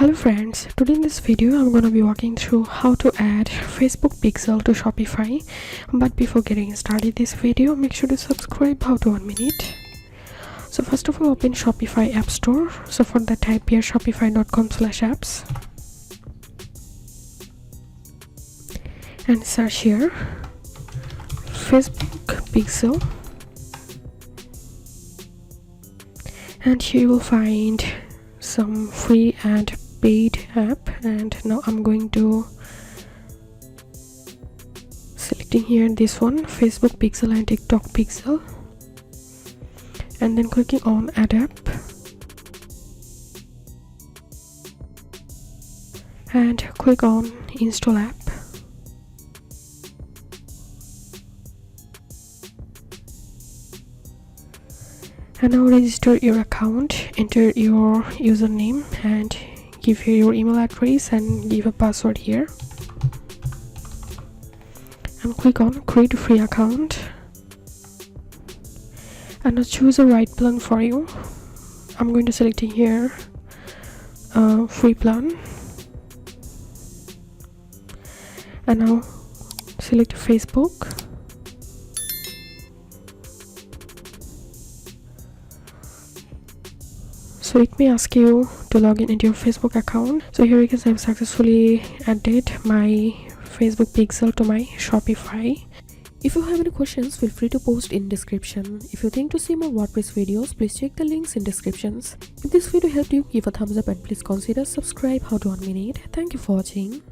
Hello friends, today in this video I'm going to be walking through how to add Facebook pixel to Shopify. But before getting started this video, make sure to subscribe. How to 1 minute. So first of all, open Shopify App Store. So for that, type here shopify.com/apps and search here Facebook pixel, and here you will find some free and paid app. And now I'm going to selecting here this one, Facebook pixel and TikTok pixel, and then clicking on add app and click on install app. And now register your account, enter your username and give here your email address and give a password here, and click on create a free account, and now choose the right plan for you. I'm going to select here free plan, and now select Facebook. So it may ask you to log in into your Facebook account. So here you can see I've successfully added my Facebook pixel to my Shopify. If you have any questions, feel free to post in description. If you think to see more WordPress videos, please check the links in descriptions. If this video helped you, give a thumbs up and please consider subscribe. How to 1 minute. Thank you for watching.